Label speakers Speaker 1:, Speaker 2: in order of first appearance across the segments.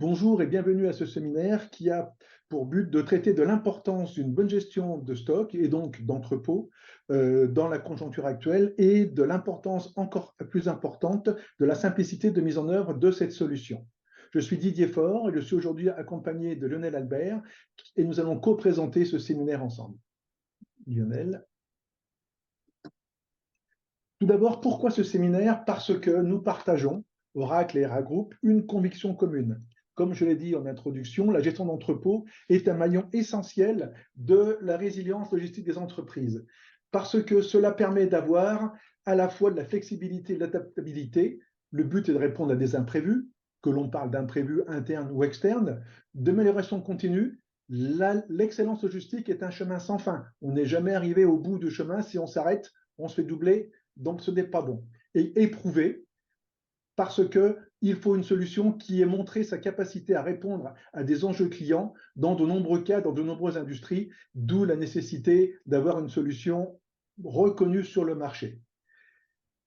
Speaker 1: Bonjour et bienvenue à ce séminaire qui a pour but de traiter de l'importance d'une bonne gestion de stock et donc d'entrepôt dans la conjoncture actuelle et de l'importance encore plus importante de la simplicité de mise en œuvre de cette solution. Je suis Didier Faure et je suis aujourd'hui accompagné de Lionel Albert et nous allons co-présenter ce séminaire ensemble. Lionel. Tout d'abord, pourquoi ce séminaire? Parce que nous partageons, Oracle et Eragroup, une conviction commune. Comme je l'ai dit en introduction, la gestion d'entrepôt est un maillon essentiel de la résilience logistique des entreprises, parce que cela permet d'avoir à la fois de la flexibilité et de l'adaptabilité. Le but est de répondre à des imprévus, que l'on parle d'imprévus internes ou externes, d'amélioration continue. L'excellence logistique est un chemin sans fin. On n'est jamais arrivé au bout du chemin. Si on s'arrête, on se fait doubler, donc ce n'est pas bon. Et éprouvé, parce qu'il faut une solution qui ait montré sa capacité à répondre à des enjeux clients dans de nombreux cas, dans de nombreuses industries, d'où la nécessité d'avoir une solution reconnue sur le marché.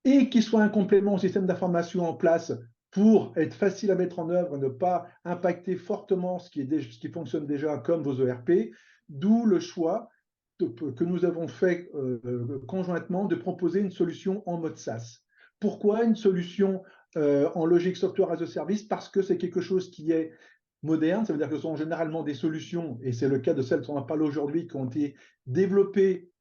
Speaker 1: Et qui soit un complément au système d'information en place pour être facile à mettre en œuvre, ne pas impacter fortement ce qui fonctionne déjà comme vos ERP, d'où le choix que nous avons fait conjointement de proposer une solution en mode SaaS. Pourquoi une solution en logique software as a service? Parce que c'est quelque chose qui est moderne, ça veut dire que ce sont généralement des solutions, et c'est le cas de celles dont on parle aujourd'hui, qui ont été développées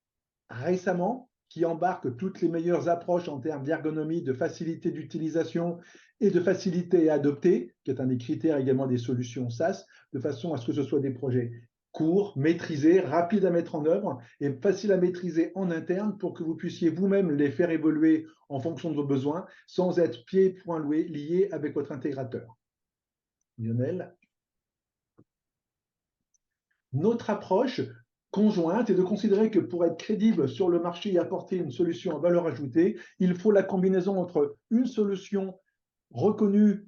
Speaker 1: récemment, qui embarquent toutes les meilleures approches en termes d'ergonomie, de facilité d'utilisation et de facilité à adopter, qui est un des critères également des solutions SaaS, de façon à ce que ce soit des projets courts, maîtrisés, rapides à mettre en œuvre et faciles à maîtriser en interne pour que vous puissiez vous-même les faire évoluer en fonction de vos besoins sans être pieds et poings liés avec votre intégrateur. Lionel. Notre approche conjointe est de considérer que pour être crédible sur le marché et apporter une solution à valeur ajoutée, il faut la combinaison entre une solution reconnue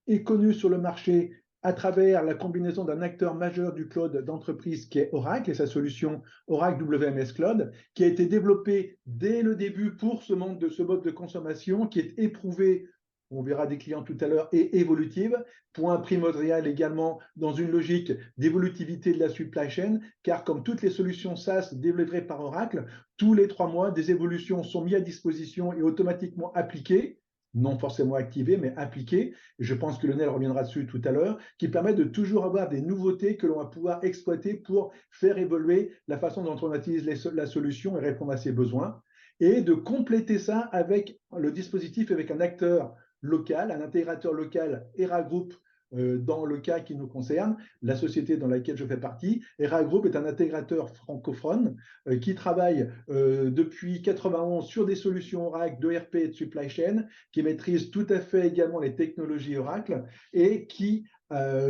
Speaker 1: et connue sur le marché à travers la combinaison d'un acteur majeur du cloud d'entreprise qui est Oracle et sa solution Oracle WMS Cloud, qui a été développée dès le début pour ce mode de consommation, qui est éprouvé, on verra des clients tout à l'heure, et évolutive, point primordial également dans une logique d'évolutivité de la supply chain, car comme toutes les solutions SaaS développées par Oracle, tous les 3 mois, des évolutions sont mises à disposition et automatiquement appliquées, non forcément activées, mais appliquées. Je pense que Lionel reviendra dessus tout à l'heure, qui permet de toujours avoir des nouveautés que l'on va pouvoir exploiter pour faire évoluer la façon dont on utilise la solution et répondre à ses besoins, et de compléter ça avec le dispositif, avec un acteur local, un intégrateur local Eragroup, dans le cas qui nous concerne, la société dans laquelle je fais partie. Eragroup est un intégrateur francophone qui travaille depuis 1991 sur des solutions Oracle d'ERP et de supply chain, qui maîtrise tout à fait également les technologies Oracle et qui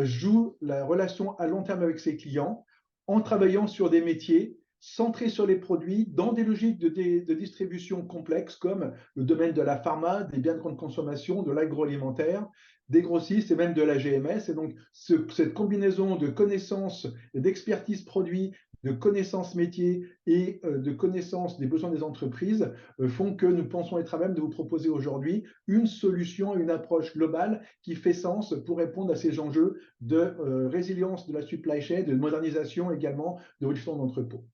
Speaker 1: joue la relation à long terme avec ses clients en travaillant sur des métiers centrés sur les produits dans des logiques de distribution complexes comme le domaine de la pharma, des biens de grande consommation, de l'agroalimentaire, des grossistes et même de la GMS. Et donc, cette combinaison de connaissances et d'expertise produit, de connaissances métiers et de connaissances des besoins des entreprises font que nous pensons être à même de vous proposer aujourd'hui une solution, une approche globale qui fait sens pour répondre à ces enjeux de résilience de la supply chain, de modernisation également de réduction d'entrepôt.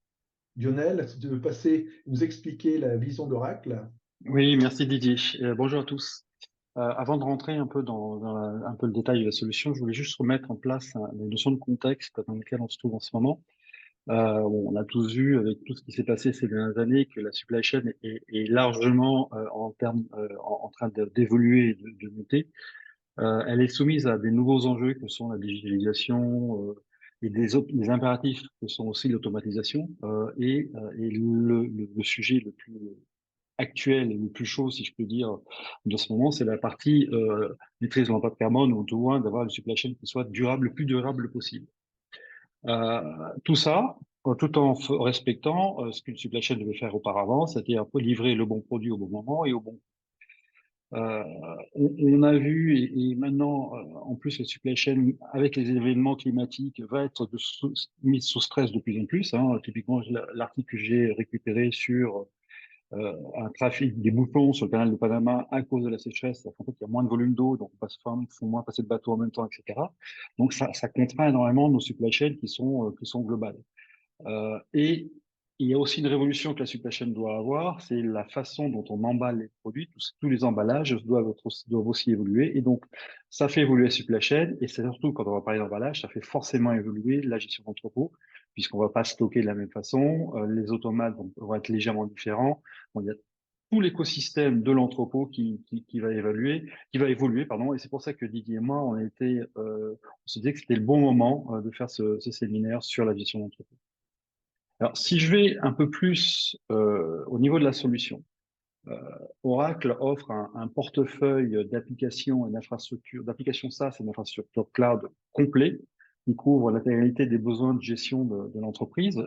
Speaker 1: Lionel, si tu veux passer, nous expliquer la vision d'Oracle.
Speaker 2: Oui, merci Didier. Bonjour à tous. Avant de rentrer un peu un peu le détail de la solution, je voulais juste remettre en place les notions de contexte dans lequel on se trouve en ce moment. On a tous vu avec tout ce qui s'est passé ces dernières années que la supply chain est largement en train d'évoluer et de muter. Elle est soumise à des nouveaux enjeux que sont la digitalisation et des impératifs que sont aussi l'automatisation et le sujet le plus actuel et le plus chaud, si je peux dire, de ce moment, c'est la partie maîtrise de l'impact carbone ou tout moins d'avoir une supply chain qui soit durable, le plus durable possible. Tout ça, tout en respectant ce qu'une supply chain devait faire auparavant, c'est-à-dire livrer le bon produit au bon moment et au bon. Euh, on a vu et maintenant, en plus, la supply chain, avec les événements climatiques, va être mise sous stress de plus en plus. Hein. Typiquement, l'article que j'ai récupéré sur un trafic, des bouchons sur le canal de Panama à cause de la sécheresse. En fait, il y a moins de volume d'eau, donc font moins passer de bateaux en même temps, etc. Donc, ça contraint énormément nos supply chains qui sont globales. Et il y a aussi une révolution que la supply chain doit avoir, c'est la façon dont on emballe les produits. Tous les emballages doivent aussi évoluer. Et donc, ça fait évoluer la supply chain. Et c'est surtout, quand on va parler d'emballage, ça fait forcément évoluer la gestion d'entrepôt, puisqu'on va pas stocker de la même façon. Les automates vont être légèrement différents. Bon, il y a tout l'écosystème de l'entrepôt qui va évoluer, pardon. Et c'est pour ça que Didier et moi, on se disait que c'était le bon moment de faire ce séminaire sur la gestion d'entrepôt. Alors, si je vais un peu plus au niveau de la solution, euh, Oracle offre un portefeuille d'applications et d'infrastructures, d'applications SaaS et d'infrastructures cloud complet, qui couvre l'intégralité des besoins de gestion de l'entreprise,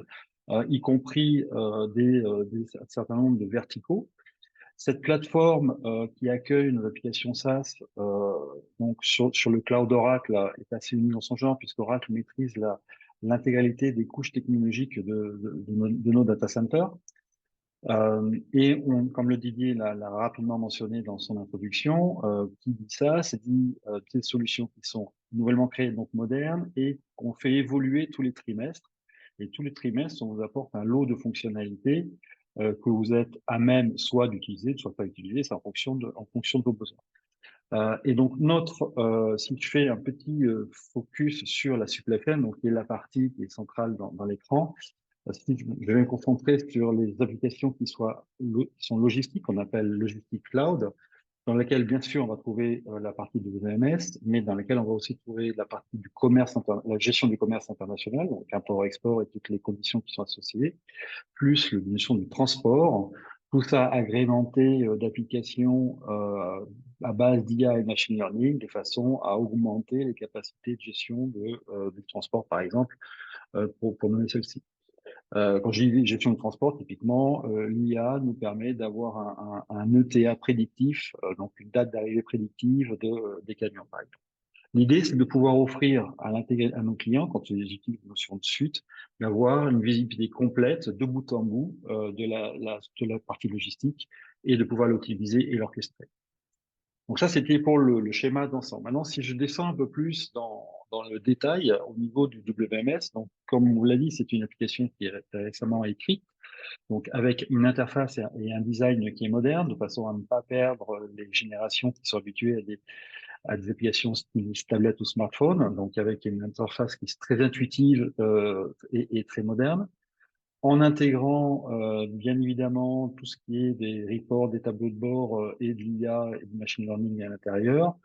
Speaker 2: y compris un certain nombre de verticaux. Cette plateforme qui accueille nos applications SaaS, donc sur le cloud Oracle, là, est assez unique dans son genre, puisqu'Oracle maîtrise l'intégralité des couches technologiques de nos data centers. Comme le Didier l'a rapidement mentionné dans son introduction, qui dit ça, c'est dit des solutions qui sont nouvellement créées, donc modernes, et qu'on fait évoluer tous les trimestres. Et tous les trimestres, on vous apporte un lot de fonctionnalités que vous êtes à même soit d'utiliser, soit pas utiliser, c'est en fonction de vos besoins. Et donc si je fais un petit focus sur la supply chain, donc qui est la partie qui est centrale dans l'écran, si je vais me concentrer sur les applications qui sont logistiques, qu'on appelle logistique cloud, dans laquelle, bien sûr, on va trouver la partie de WMS, mais dans laquelle on va aussi trouver la partie du la gestion du commerce international, donc import-export et toutes les conditions qui sont associées, plus la notion du transport, tout ça agrémenté d'applications à base d'IA et machine learning, de façon à augmenter les capacités de gestion du transport, par exemple, pour mener celle-ci. Quand je dis gestion de transport, typiquement, l'IA nous permet d'avoir un ETA prédictif, donc une date d'arrivée prédictive des camions, par exemple. L'idée, c'est de pouvoir offrir à nos clients, quand ils utilisent une notion de suite, d'avoir une visibilité complète de bout en bout de la partie logistique et de pouvoir l'optimiser et l'orchestrer. Donc ça, c'était pour le schéma d'ensemble. Maintenant, si je descends un peu plus dans le détail au niveau du WMS, donc comme on vous l'a dit, c'est une application qui est récemment écrite, donc avec une interface et un design qui est moderne, de façon à ne pas perdre les générations qui sont habituées à des applications style tablette ou smartphone, donc avec une interface qui est très intuitive et très moderne, en intégrant bien évidemment tout ce qui est des reports, des tableaux de bord et de l'IA et du machine learning à l'intérieur.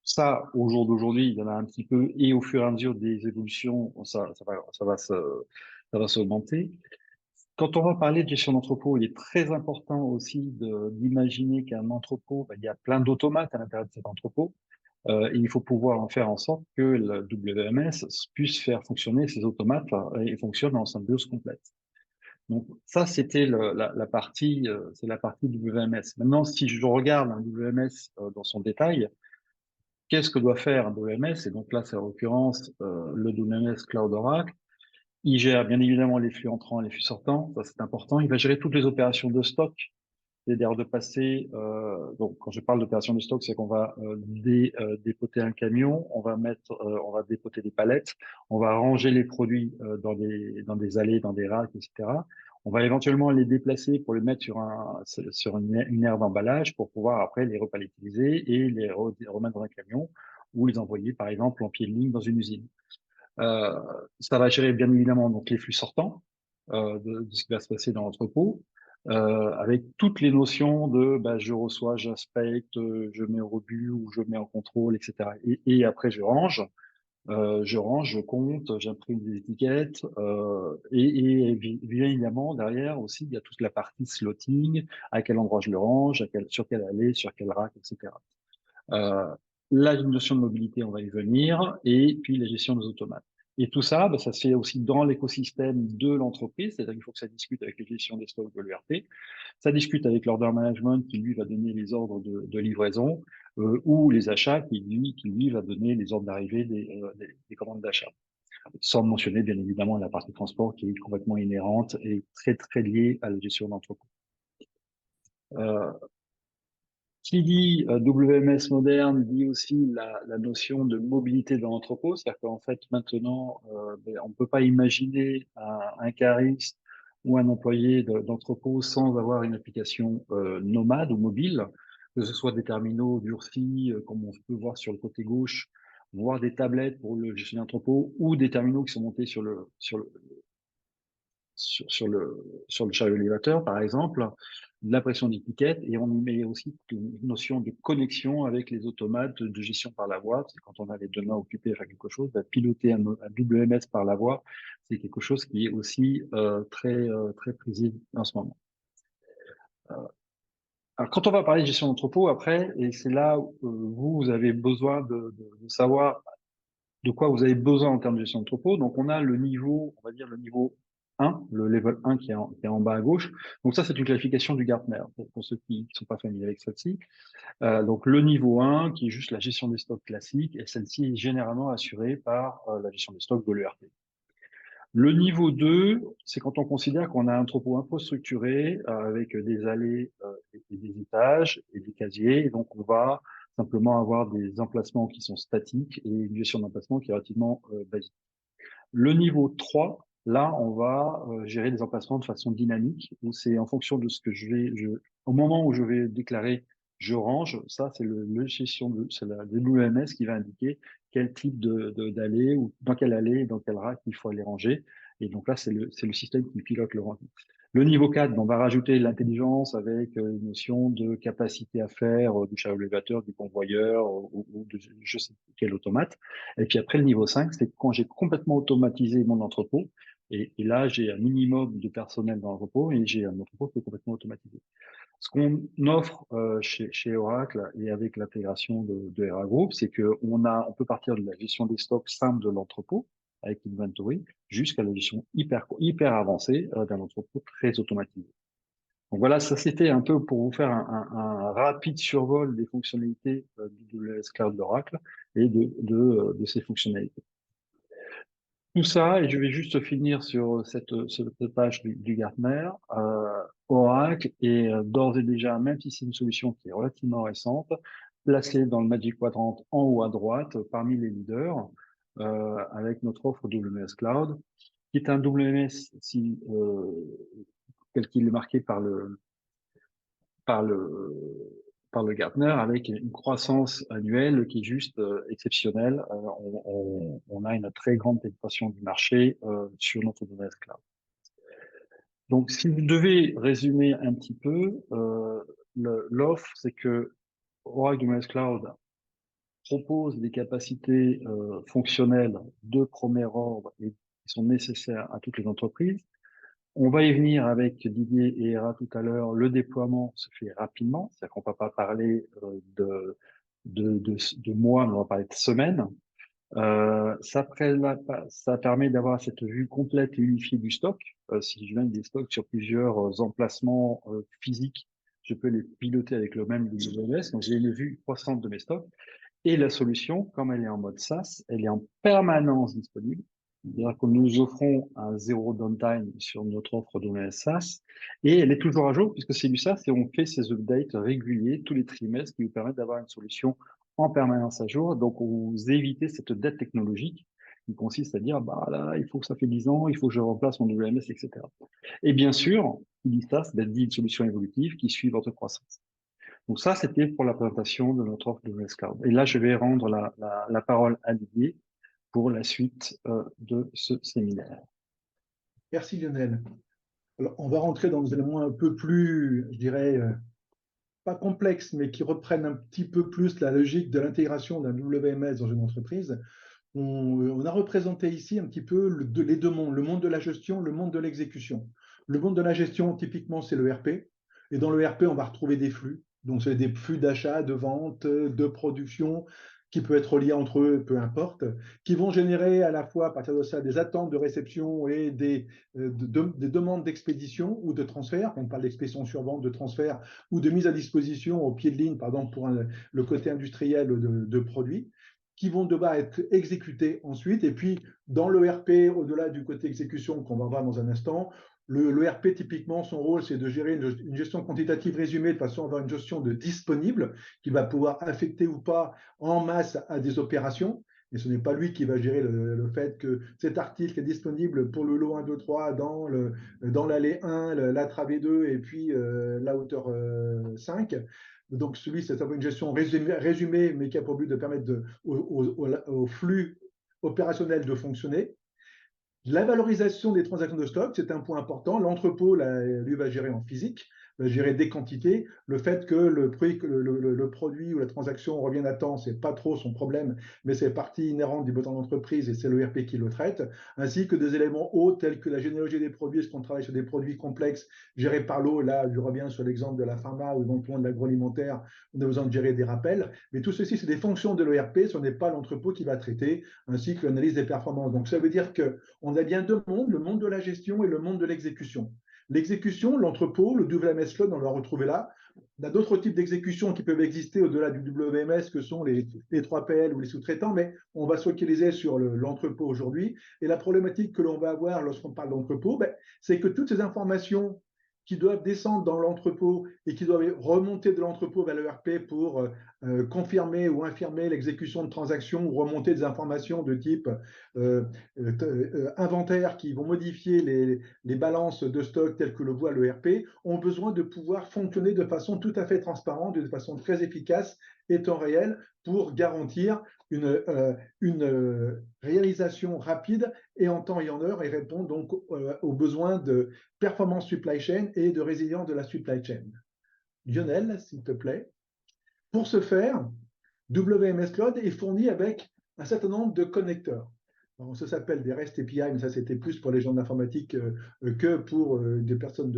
Speaker 2: Ça, au jour d'aujourd'hui, il y en a un petit peu, et au fur et à mesure des évolutions, ça va s'augmenter. Quand on va parler de gestion d'entrepôt, il est très important aussi d'imaginer qu'un entrepôt, ben, il y a plein d'automates à l'intérieur de cet entrepôt. Et il faut pouvoir en faire en sorte que le WMS puisse faire fonctionner ces automates et fonctionne en symbiose complète. Donc ça, c'était la partie, c'est la partie WMS. Maintenant, si je regarde un WMS dans son détail, qu'est-ce que doit faire un WMS? Et donc là, c'est en l'occurrence le WMS Cloud Oracle. Il gère bien évidemment les flux entrants et les flux sortants, ça c'est important. Il va gérer toutes les opérations de stock, c'est-à-dire de passer. Donc quand je parle d'opération de stock, c'est qu'on va dépoter un camion, on va dépoter des palettes, on va ranger les produits dans des allées, dans des racks, etc. On va éventuellement les déplacer pour les mettre sur une aire d'emballage pour pouvoir après les repalettiser et remettre dans un camion ou les envoyer par exemple en pied de ligne dans une usine. Euh, Ça va gérer bien évidemment donc les flux sortants de ce qui va se passer dans l'entrepôt, avec toutes les notions de bah, je reçois, j'inspecte, je mets au rebut ou je mets en contrôle, etc. Et après je range, je compte, j'imprime des étiquettes, bien évidemment derrière aussi il y a toute la partie slotting, à quel endroit je le range, sur quelle allée, sur quel rack, etc. Euh, la notion de mobilité, on va y venir, et puis la gestion des automates. Et tout ça, bah, ça se fait aussi dans l'écosystème de l'entreprise, c'est-à-dire qu'il faut que ça discute avec les gestions des stocks de l'ERP, ça discute avec l'order management qui lui va donner les ordres de livraison, ou les achats qui lui va donner les ordres d'arrivée des commandes d'achat. Sans mentionner bien évidemment la partie transport qui est complètement inhérente et très très liée à la gestion d'entrepôt. Euh, Qui dit WMS moderne dit aussi la notion de mobilité dans l'entrepôt, c'est-à-dire qu'en fait maintenant on ne peut pas imaginer un cariste ou un employé d'entrepôt sans avoir une application nomade ou mobile, que ce soit des terminaux durcis comme on peut voir sur le côté gauche, voire des tablettes pour le gestionnaire d'entrepôt ou des terminaux qui sont montés sur le chariot élévateur, par exemple, l'impression d'étiquettes, et on y met aussi une notion de connexion avec les automates de gestion par la voix. C'est quand on a les deux mains occupées à faire quelque chose, piloter un WMS par la voix, c'est quelque chose qui est aussi très prisé en ce moment. Alors, quand on va parler de gestion d'entrepôt, après, et c'est là où vous avez besoin de savoir de quoi vous avez besoin en termes de gestion d'entrepôt. Donc, on a le niveau, on va dire le niveau 1, le level 1 qui est en bas à gauche. Donc, ça, c'est une classification du Gartner, pour ceux qui ne sont pas familiers avec celle-ci. Donc, le niveau 1, qui est juste la gestion des stocks classique, et celle-ci est généralement assurée par la gestion des stocks de l'ERP. Le niveau 2, c'est quand on considère qu'on a un entrepôt un peu structuré, avec des allées et des étages et des casiers. Et donc, on va simplement avoir des emplacements qui sont statiques et une gestion d'emplacement qui est relativement basique. Le niveau 3, là, on va gérer les emplacements de façon dynamique, où c'est en fonction de ce que au moment où je vais déclarer je range, ça, c'est c'est la WMS qui va indiquer quel type d'allée ou dans quelle allée et dans quel rack il faut aller ranger. Et donc là, c'est le système qui pilote le rangement. Le niveau 4, on va rajouter l'intelligence avec une notion de capacité à faire du chariot élévateur, du convoyeur ou de je sais quel automate. Et puis après, le niveau 5, c'est quand j'ai complètement automatisé mon entrepôt. Et là, j'ai un minimum de personnel dans l'entrepôt et j'ai un entrepôt qui est complètement automatisé. Ce qu'on offre chez Oracle et avec l'intégration de RA Group, c'est on peut partir de la gestion des stocks simple de l'entrepôt avec Inventory jusqu'à la gestion hyper avancée d'un entrepôt très automatisé. Donc voilà, ça c'était un peu pour vous faire un rapide survol des fonctionnalités du WS Cloud d'Oracle et de ses fonctionnalités. Tout ça, et je vais juste finir sur cette page du Gartner, Oracle est d'ores et déjà, même si c'est une solution qui est relativement récente, placée dans le Magic Quadrant en haut à droite, parmi les leaders, avec notre offre WMS Cloud, qui est un WMS tel qu'il est marqué par le, par le Gartner, avec une croissance annuelle qui est juste exceptionnelle. On a une très grande pénétration du marché sur notre WMS Cloud. Donc, si vous devez résumer un petit peu, l'offre, c'est que Oracle WMS Cloud propose des capacités fonctionnelles de premier ordre et qui sont nécessaires à toutes les entreprises. On va y venir avec Didier et Hera tout à l'heure. Le déploiement se fait rapidement, c'est-à-dire qu'on ne va pas parler de mois, mais on va parler de semaines. Ça permet d'avoir cette vue complète et unifiée du stock. Si je mets des stocks sur plusieurs emplacements physiques, je peux les piloter avec le même WMS. Donc, j'ai une vue croissante de mes stocks. Et la solution, comme elle est en mode SaaS, elle est en permanence disponible. C'est-à-dire que nous offrons un zéro downtime sur notre offre de SaaS et elle est toujours à jour puisque c'est du SaaS et on fait ces updates réguliers tous les trimestres qui nous permettent d'avoir une solution en permanence à jour. Donc, vous évitez cette dette technologique qui consiste à dire, bah là, il faut que ça fait 10 ans, il faut que je remplace mon WMS, etc. Et bien sûr, qui dit ça, c'est d'être dit une solution évolutive qui suit votre croissance. Donc ça, c'était pour la présentation de notre offre de WS Cloud. Et là, je vais rendre la parole à Didier pour la suite de ce séminaire.
Speaker 1: Merci Lionel. Alors, on va rentrer dans des éléments un peu plus, je dirais, pas complexes, mais qui reprennent un petit peu plus la logique de l'intégration d'un WMS dans une entreprise. On a représenté ici un petit peu les deux mondes, le monde de la gestion, le monde de l'exécution. Le monde de la gestion, typiquement, c'est le RP. Et dans le RP, on va retrouver des flux. Donc, c'est des flux d'achat, de vente, de production, qui peuvent être liés entre eux, peu importe, qui vont générer à la fois, à partir de ça, des attentes de réception et des demandes d'expédition ou de transfert. On parle d'expédition sur vente, de transfert ou de mise à disposition au pied de ligne, par exemple, pour le côté industriel de produits qui vont devoir être exécutés ensuite. Et puis, dans l'ERP, au-delà du côté exécution qu'on va voir dans un instant, l'ERP, typiquement, son rôle, c'est de gérer une gestion quantitative résumée de façon à avoir une gestion de disponible qui va pouvoir affecter ou pas en masse à des opérations. Et ce n'est pas lui qui va gérer le fait que cet article est disponible pour le lot 1, 2, 3 dans l'allée 1, la travée 2 et puis la hauteur 5. Donc, celui, c'est une gestion résumée, mais qui a pour but de permettre au flux opérationnel de fonctionner. La valorisation des transactions de stock, c'est un point important. L'entrepôt, lui, va gérer en physique, va gérer des quantités. Le fait que le produit ou la transaction revienne à temps, c'est pas trop son problème, mais c'est partie inhérente du besoin d'entreprise et c'est l'ERP qui le traite, ainsi que des éléments hauts tels que la généalogie des produits, est-ce qu'on travaille sur des produits complexes gérés par l'eau. Là, je reviens sur l'exemple de la pharma ou éventuellement de l'agroalimentaire, on a besoin de gérer des rappels. Mais tout ceci, c'est des fonctions de l'ERP, ce n'est pas l'entrepôt qui va traiter, ainsi que l'analyse des performances. Donc, ça veut dire qu'on a bien deux mondes, le monde de la gestion et le monde de l'exécution. L'exécution, l'entrepôt, le WMS Cloud, on va retrouver là. On a d'autres types d'exécution qui peuvent exister au-delà du WMS, que sont les 3PL ou les sous-traitants, mais on va se focaliser sur l'entrepôt aujourd'hui. Et la problématique que l'on va avoir lorsqu'on parle d'entrepôt, c'est que toutes ces informations qui doivent descendre dans l'entrepôt et qui doivent remonter de l'entrepôt vers l'ERP pour confirmer ou infirmer l'exécution de transactions ou remonter des informations de type inventaire qui vont modifier les balances de stock telles que le voit l'ERP, ont besoin de pouvoir fonctionner de façon tout à fait transparente, de façon très efficace et temps réel pour garantir une réalisation rapide et en temps et en heure et répondre donc aux besoins de performance supply chain et de résilience de la supply chain. Lionel, s'il te plaît. Pour ce faire, WMS Cloud est fourni avec un certain nombre de connecteurs. Alors, ça s'appelle des REST API, mais ça c'était plus pour les gens de l'informatique que pour des personnes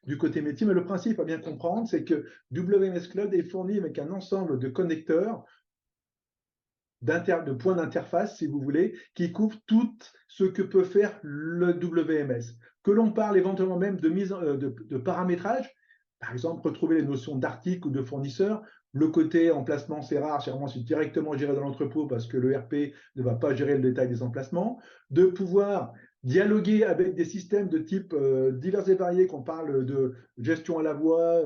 Speaker 1: du côté métier. Mais le principe à bien comprendre, c'est que WMS Cloud est fourni avec un ensemble de connecteurs de points d'interface, si vous voulez, qui couvrent tout ce que peut faire le WMS. Que l'on parle éventuellement même de paramétrage, par exemple, retrouver les notions d'article ou de fournisseur. Le côté emplacement, c'est rare, c'est directement géré dans l'entrepôt parce que l'ERP ne va pas gérer le détail des emplacements. De pouvoir dialoguer avec des systèmes de type divers et variés, qu'on parle de gestion à la voix,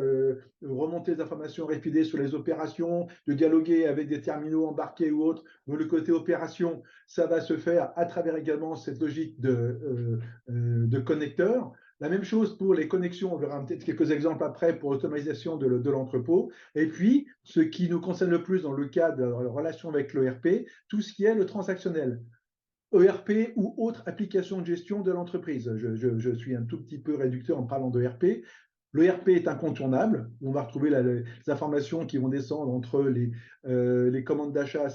Speaker 1: remonter des informations rapidées sur les opérations, de dialoguer avec des terminaux embarqués ou autres. Donc, le côté opération, ça va se faire à travers également cette logique de connecteurs. La même chose pour les connexions, on verra peut-être quelques exemples après pour l'automatisation de l'entrepôt. Et puis, ce qui nous concerne le plus dans le cas de la relation avec l'ERP, tout ce qui est le transactionnel. ERP ou autre application de gestion de l'entreprise. Je suis un tout petit peu réducteur en parlant d'ERP. L'ERP est incontournable. On va retrouver les informations qui vont descendre entre les commandes d'achat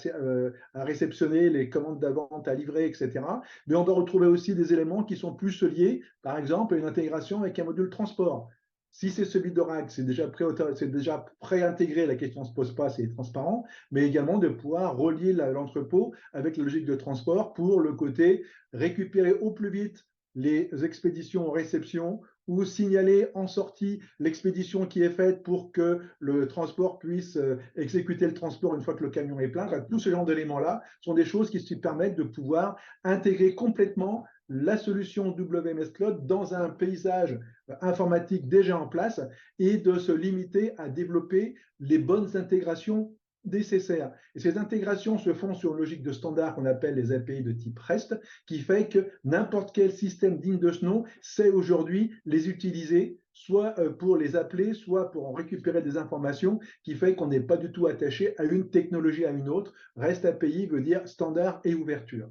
Speaker 1: à réceptionner, les commandes de vente à livrer, etc. Mais on va retrouver aussi des éléments qui sont plus liés, par exemple, à une intégration avec un module transport. Si c'est celui d'Oracle, c'est déjà pré-intégré, la question ne se pose pas, c'est transparent, mais également de pouvoir relier l'entrepôt avec la logique de transport pour le côté récupérer au plus vite les expéditions en réception ou signaler en sortie l'expédition qui est faite pour que le transport puisse exécuter le transport une fois que le camion est plein. Enfin, tout ce genre d'éléments-là sont des choses qui se permettent de pouvoir intégrer complètement la solution WMS Cloud dans un paysage informatique déjà en place et de se limiter à développer les bonnes intégrations nécessaires. Et ces intégrations se font sur une logique de standard qu'on appelle les API de type REST, qui fait que n'importe quel système digne de ce nom sait aujourd'hui les utiliser, soit pour les appeler, soit pour en récupérer des informations, qui fait qu'on n'est pas du tout attaché à une technologie à une autre. REST API veut dire standard et ouverture.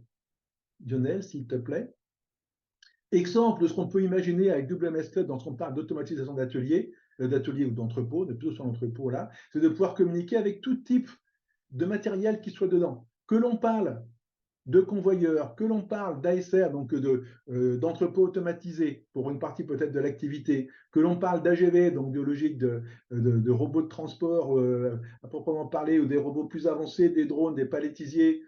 Speaker 1: Lionel, s'il te plaît. Exemple de ce qu'on peut imaginer avec WMS Cloud dans ce qu'on parle d'automatisation d'ateliers ou d'entrepôt, de plutôt sur l'entrepôt là, c'est de pouvoir communiquer avec tout type de matériel qui soit dedans. Que l'on parle de convoyeurs, que l'on parle d'ASR, donc d'entrepôt automatisé pour une partie peut-être de l'activité, que l'on parle d'AGV, donc de logique de robots de transport à proprement parler, ou des robots plus avancés, des drones, des paletisiers,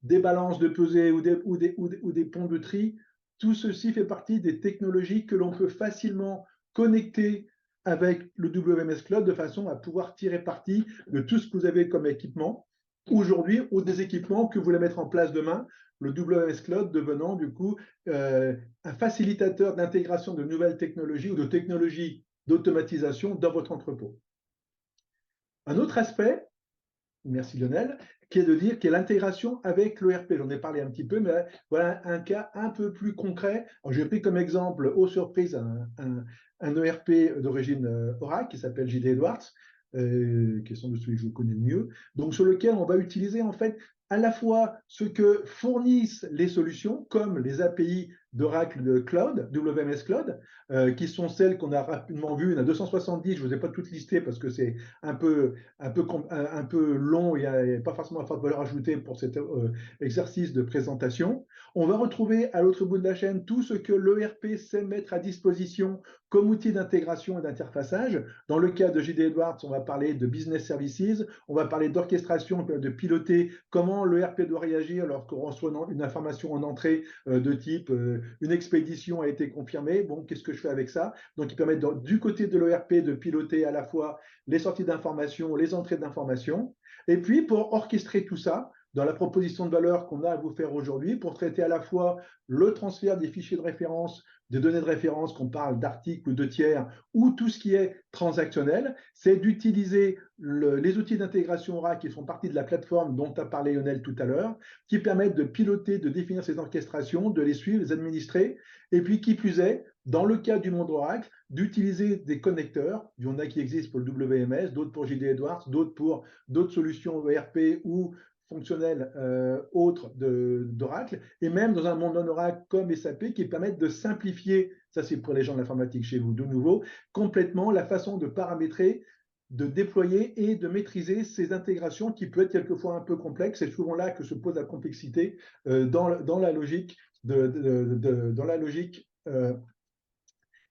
Speaker 1: des balances de pesée ou des ponts de tri. Tout ceci fait partie des technologies que l'on peut facilement connecter avec le WMS Cloud de façon à pouvoir tirer parti de tout ce que vous avez comme équipement aujourd'hui ou des équipements que vous voulez mettre en place demain, le WMS Cloud devenant du coup un facilitateur d'intégration de nouvelles technologies ou de technologies d'automatisation dans votre entrepôt. Un autre aspect, merci Lionel, qui est de dire qu'il y a l'intégration avec l'ERP. J'en ai parlé un petit peu, mais voilà un cas un peu plus concret. J'ai pris comme exemple, aux surprises, un ERP d'origine Oracle qui s'appelle JD Edwards, qui est sans doute celui que je connais le mieux, donc sur lequel on va utiliser en fait à la fois ce que fournissent les solutions, comme les API d'Oracle de Cloud, WMS Cloud, qui sont celles qu'on a rapidement vues. Il y en a 270, je ne vous ai pas toutes listées parce que c'est un peu long et pas forcément à forte valeur ajoutée pour cet exercice de présentation. On va retrouver à l'autre bout de la chaîne tout ce que l'ERP sait mettre à disposition comme outil d'intégration et d'interfaçage. Dans le cas de JD Edwards, on va parler de business services, on va parler d'orchestration, de piloter comment l'ERP doit réagir lorsqu'on reçoit une information en entrée de type une expédition a été confirmée, bon, qu'est-ce que je fais avec ça? Donc, ils permettent du côté de l'ERP de piloter à la fois les sorties d'informations, les entrées d'informations, et puis pour orchestrer tout ça, dans la proposition de valeur qu'on a à vous faire aujourd'hui, pour traiter à la fois le transfert des fichiers de référence, des données de référence, qu'on parle d'articles ou de tiers, ou tout ce qui est transactionnel, c'est d'utiliser les outils d'intégration Oracle qui font partie de la plateforme dont a parlé Lionel tout à l'heure, qui permettent de piloter, de définir ces orchestrations, de les suivre, les administrer, et puis qui plus est, dans le cas du monde Oracle, d'utiliser des connecteurs. Il y en a qui existent pour le WMS, d'autres pour JD Edwards, d'autres pour d'autres solutions ERP ou fonctionnelles autres d'Oracle, et même dans un monde non-Oracle comme SAP qui permettent de simplifier, ça c'est pour les gens de l'informatique chez vous de nouveau, complètement la façon de paramétrer, de déployer et de maîtriser ces intégrations qui peuvent être quelquefois un peu complexes. C'est souvent là que se pose la complexité dans la logique dans la logique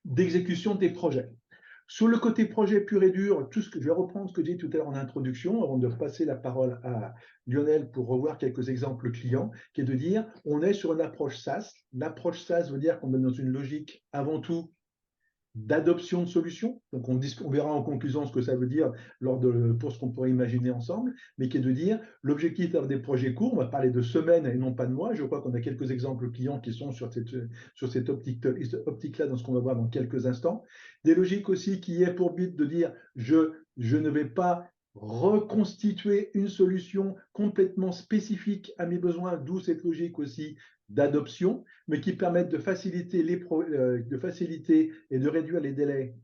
Speaker 1: d'exécution des projets. Sur le côté projet pur et dur, tout ce que je vais reprendre ce que j'ai dit tout à l'heure en introduction, avant de passer la parole à Lionel pour revoir quelques exemples clients, qui est de dire on est sur une approche SaaS. L'approche SaaS veut dire qu'on est dans une logique avant tout d'adoption de solutions. Donc, on verra en conclusion ce que ça veut dire pour ce qu'on pourrait imaginer ensemble, mais qui est de dire l'objectif d'avoir des projets courts, on va parler de semaines et non pas de mois. Je crois qu'on a quelques exemples clients qui sont sur cette optique-là dans ce qu'on va voir dans quelques instants. Des logiques aussi qui est pour but de dire je ne vais pas reconstituer une solution complètement spécifique à mes besoins, d'où cette logique aussi d'adoption, mais qui permettent de faciliter, de faciliter et de réduire les délais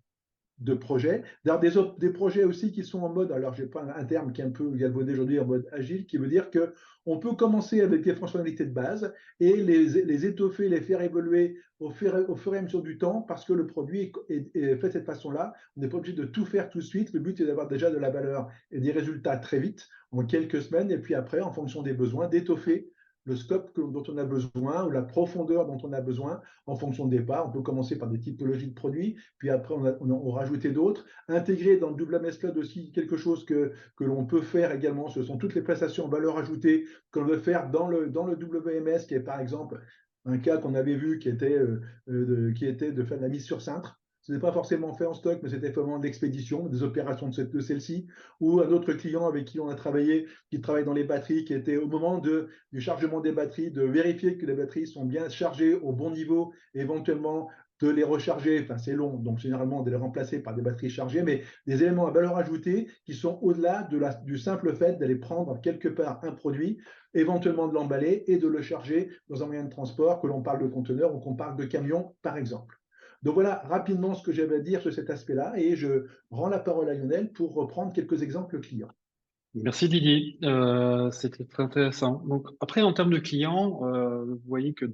Speaker 1: de projets. D'ailleurs, des projets aussi qui sont en mode, alors je n'ai pas un terme qui est un peu galvaudé aujourd'hui, en mode agile, qui veut dire qu'on peut commencer avec des fonctionnalités de base et les étoffer, les faire évoluer au fur et à mesure du temps, parce que le produit est fait de cette façon-là. On n'est pas obligé de tout faire tout de suite. Le but est d'avoir déjà de la valeur et des résultats très vite, en quelques semaines, et puis après, en fonction des besoins, d'étoffer le scope dont on a besoin ou la profondeur dont on a besoin en fonction de départ. On peut commencer par des typologies de produits, puis après on rajouter d'autres. Intégrer dans le WMS Cloud aussi quelque chose que l'on peut faire également, ce sont toutes les prestations en valeur ajoutée que l'on veut faire dans le WMS, qui est par exemple un cas qu'on avait vu qui était de faire de la mise sur cintre. Ce n'est pas forcément fait en stock, mais c'était vraiment de l'expédition, des opérations de celle-ci, ou un autre client avec qui on a travaillé, qui travaille dans les batteries, qui était au moment du chargement des batteries, de vérifier que les batteries sont bien chargées au bon niveau, éventuellement de les recharger, enfin c'est long, donc généralement de les remplacer par des batteries chargées, mais des éléments à valeur ajoutée qui sont au-delà du simple fait d'aller prendre quelque part un produit, éventuellement de l'emballer et de le charger dans un moyen de transport, que l'on parle de conteneur ou qu'on parle de camion par exemple. Donc voilà rapidement ce que j'avais à dire sur cet aspect-là, et je rends la parole à Lionel pour reprendre quelques exemples clients.
Speaker 2: Merci Didier, c'était très intéressant. Donc après, en termes de clients, vous voyez que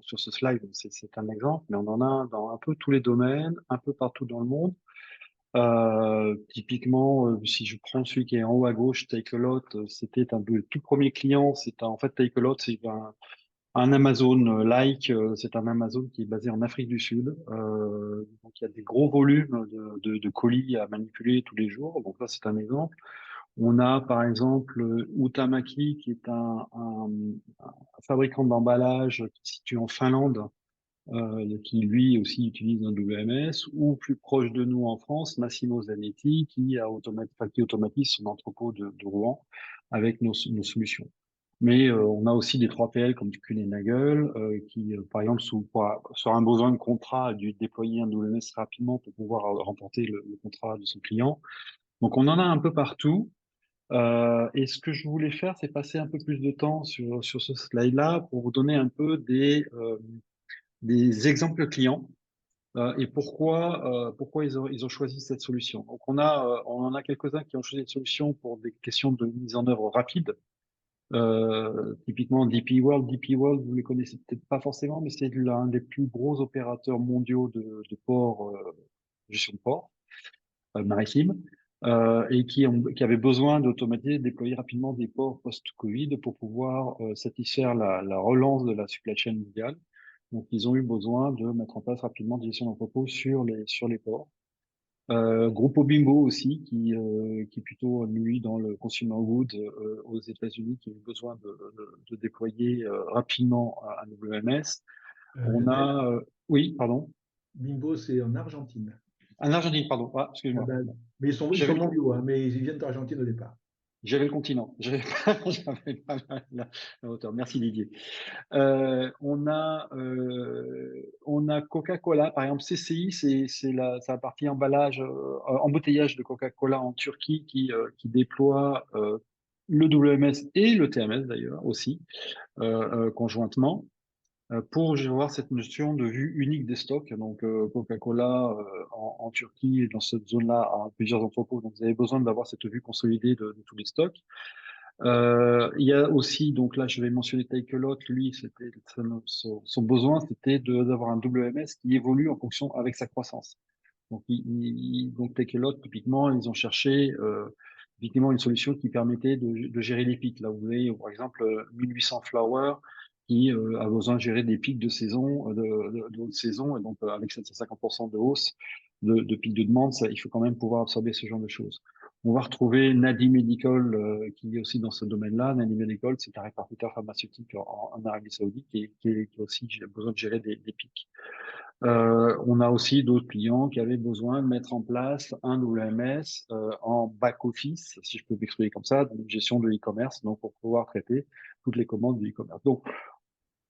Speaker 2: sur ce slide, c'est un exemple, mais on en a dans un peu tous les domaines, un peu partout dans le monde. Typiquement, si je prends celui qui est en haut à gauche, Takealot, c'était un peu le tout premier client. C'est en fait Takealot, c'est un Amazon-like. C'est un Amazon qui est basé en Afrique du Sud. Donc il y a des gros volumes de colis à manipuler tous les jours. Donc là, c'est un exemple. On a par exemple Huhtamaki, qui est un fabricant d'emballage qui se situe en Finlande, qui lui aussi utilise un WMS, ou plus proche de nous en France, Massimo Zanetti, qui automatise son entrepôt de Rouen avec nos solutions. Mais on a aussi des 3PL comme Kuehne+Nagel qui, par exemple, sur un besoin de contrat, a dû déployer un WMS rapidement pour pouvoir remporter le contrat de son client. Donc on en a un peu partout. Et ce que je voulais faire, c'est passer un peu plus de temps sur ce slide-là pour vous donner un peu des exemples clients et pourquoi ils ont choisi cette solution. Donc on en a quelques-uns qui ont choisi cette solution pour des questions de mise en œuvre rapide. Typiquement DP World. DP World, vous les connaissez peut-être pas forcément, mais c'est l'un des plus gros opérateurs mondiaux de ports, gestion de port maritime, et qui avait besoin d'automatiser, de déployer rapidement des ports post-Covid pour pouvoir satisfaire la relance de la supply chain mondiale. Donc, ils ont eu besoin de mettre en place rapidement des gestions d'entrepôt sur les ports. Grupo Bimbo aussi, qui est plutôt lui dans le consumer good aux États-Unis, qui a eu besoin de déployer rapidement un WMS. On
Speaker 1: Lionel,
Speaker 2: a, oui, pardon,
Speaker 1: Bimbo, c'est en Argentine.
Speaker 2: en Argentine, pardon, ah,
Speaker 1: À
Speaker 2: excuse-moi.
Speaker 1: base. Mais ils
Speaker 2: J'avais
Speaker 1: sont
Speaker 2: le,
Speaker 1: mondiaux, hein, mais ils viennent d'Argentine au départ.
Speaker 2: j'avais le continent, j'avais pas la hauteur. Merci Didier. On a Coca-Cola, par exemple CCI, c'est la partie emballage, embouteillage de Coca-Cola en Turquie qui déploie le WMS et le TMS d'ailleurs aussi conjointement pour avoir cette notion de vue unique des stocks. Donc Coca-Cola en Turquie et dans cette zone-là a plusieurs entrepôts, donc vous avez besoin d'avoir cette vue consolidée de tous les stocks. Il y a aussi, donc là, je vais mentionner Takealot, lui, c'était son besoin, c'était d'avoir un WMS qui évolue en fonction avec sa croissance. Donc, donc Takealot, typiquement, ils ont cherché effectivement une solution qui permettait de gérer les pics. Là, vous avez, par exemple, 1800 Flower qui a besoin de gérer des pics de saison, de haute saison, et donc avec 750% de hausse de pics de demande, ça, il faut quand même pouvoir absorber ce genre de choses. On va retrouver Nadi Medical qui est aussi dans ce domaine-là. Nadi Medical, c'est un répartiteur pharmaceutique en Arabie Saoudite qui a aussi besoin de gérer des pics. On a aussi d'autres clients qui avaient besoin de mettre en place un WMS en back-office, si je peux m'exprimer comme ça, de gestion de e-commerce, donc pour pouvoir traiter toutes les commandes du e-commerce. Donc,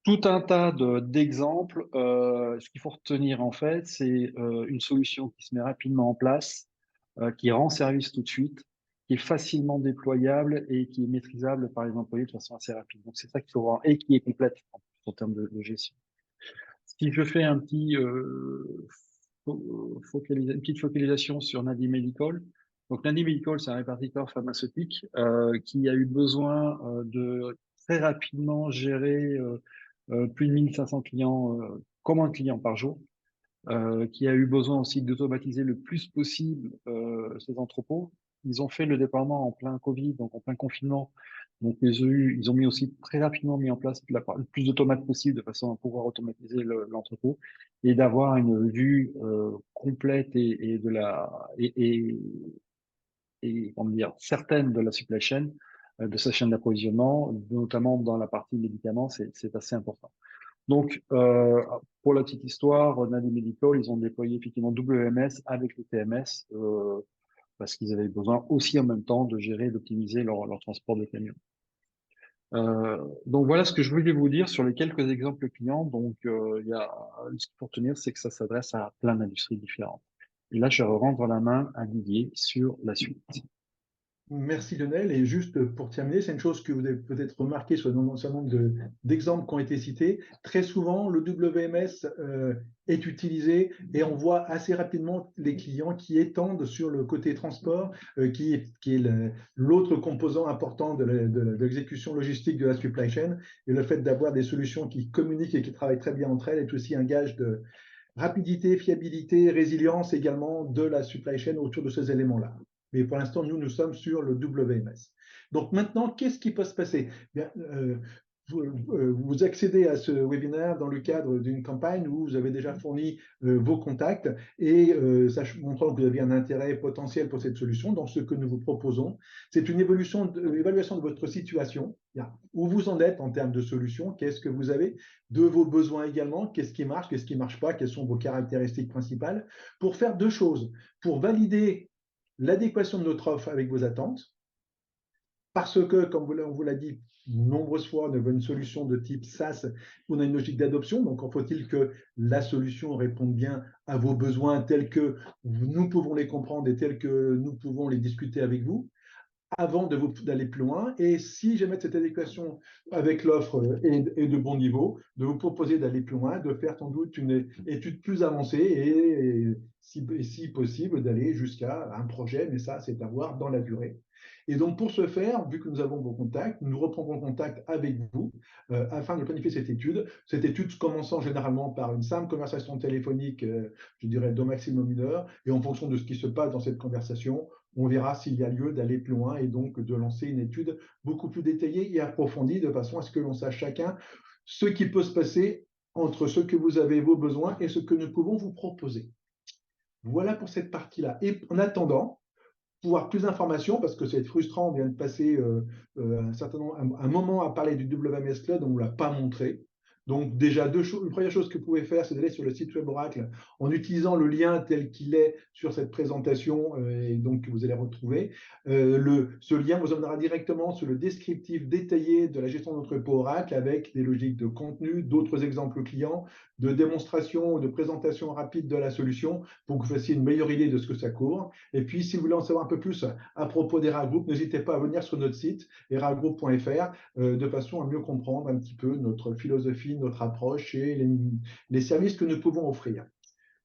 Speaker 2: tout un tas d'exemples. Ce qu'il faut retenir, en fait, c'est une solution qui se met rapidement en place, qui rend service tout de suite, qui est facilement déployable et qui est maîtrisable par les employés de façon assez rapide. Donc, c'est ça qu'il faut voir et qui est complète en termes de gestion. Si je fais une petite focalisation sur Nadi Medical. Donc, Nadi Medical, c'est un répartiteur pharmaceutique qui a eu besoin de très rapidement gérer plus de 1500 clients, commandes clients par jour, qui a eu besoin aussi d'automatiser le plus possible ces entrepôts. Ils ont fait le déploiement en plein Covid, donc en plein confinement. Donc ils ont mis aussi très rapidement mis en place le plus d'automates possible de façon à pouvoir automatiser l'entrepôt et d'avoir une vue complète et comment dire certaine de la supply chain, de sa chaîne d'approvisionnement, notamment dans la partie médicaments, c'est assez important. Donc, pour la petite histoire, Nadi Medical, ils ont déployé effectivement WMS avec le TMS parce qu'ils avaient besoin aussi en même temps de gérer et d'optimiser leur transport de camions. Donc voilà ce que je voulais vous dire sur les quelques exemples clients. Donc, ce qu'il faut retenir, c'est que ça s'adresse à plein d'industries différentes. Et là, je vais rendre la main à Didier sur la suite.
Speaker 1: Merci Lionel. Et juste pour terminer, c'est une chose que vous avez peut-être remarqué sur un certain nombre d'exemples qui ont été cités. Très souvent, le WMS est utilisé et on voit assez rapidement les clients qui étendent sur le côté transport, qui est l'autre composant important de l'exécution logistique de la supply chain. Et le fait d'avoir des solutions qui communiquent et qui travaillent très bien entre elles est aussi un gage de rapidité, fiabilité, résilience également de la supply chain autour de ces éléments-là. Mais pour l'instant, nous sommes sur le WMS. Donc maintenant, qu'est-ce qui peut se passer? Bien, vous accédez à ce webinaire dans le cadre d'une campagne où vous avez déjà fourni vos contacts et montrant que vous avez un intérêt potentiel pour cette solution. Donc, ce que nous vous proposons, c'est une évaluation de votre situation, où vous en êtes en termes de solutions, qu'est-ce que vous avez, de vos besoins également, qu'est-ce qui marche pas, quelles sont vos caractéristiques principales, pour faire deux choses, pour valider l'adéquation de notre offre avec vos attentes, parce que, comme on vous l'a dit nombreuses fois, on veut une solution de type SaaS, on a une logique d'adoption, donc il faut-il que la solution réponde bien à vos besoins tels que nous pouvons les comprendre et tels que nous pouvons les discuter avec vous avant d'aller plus loin. Et si jamais cette adéquation avec l'offre est de bon niveau, de vous proposer d'aller plus loin, de faire sans doute une étude plus avancée et si possible, d'aller jusqu'à un projet, mais ça, c'est à voir dans la durée. Et donc, pour ce faire, vu que nous avons vos contacts, nous reprendrons contact avec vous afin de planifier cette étude. Cette étude commençant généralement par une simple conversation téléphonique, je dirais d'au maximum 1 heure, et en fonction de ce qui se passe dans cette conversation, on verra s'il y a lieu d'aller plus loin et donc de lancer une étude beaucoup plus détaillée et approfondie de façon à ce que l'on sache chacun ce qui peut se passer entre ce que vous avez, vos besoins, et ce que nous pouvons vous proposer. Voilà pour cette partie-là. Et en attendant, pour avoir plus d'informations, parce que c'est frustrant, on vient de passer un moment à parler du WMS Cloud, on ne l'a pas montré. Donc déjà, une première chose que vous pouvez faire, c'est d'aller sur le site web Oracle en utilisant le lien tel qu'il est sur cette présentation et donc que vous allez retrouver. Ce lien vous emmènera directement sur le descriptif détaillé de la gestion d'entrepôt Oracle avec des logiques de contenu, d'autres exemples clients, de démonstration, de présentation rapide de la solution pour que vous fassiez une meilleure idée de ce que ça couvre. Et puis, si vous voulez en savoir un peu plus à propos d'Era Group, n'hésitez pas à venir sur notre site eragroup.fr de façon à mieux comprendre un petit peu notre philosophie, notre approche et les services que nous pouvons offrir.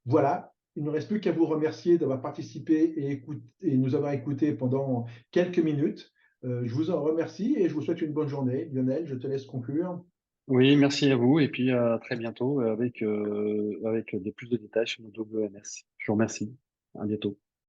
Speaker 1: Voilà, il ne me reste plus qu'à vous remercier d'avoir participé et nous avoir écoutés pendant quelques minutes. Je vous en remercie et je vous souhaite une bonne journée. Lionel, je te laisse conclure.
Speaker 2: Oui, merci à vous et puis à très bientôt avec plus de détails sur notre WMS. Je vous remercie. À bientôt.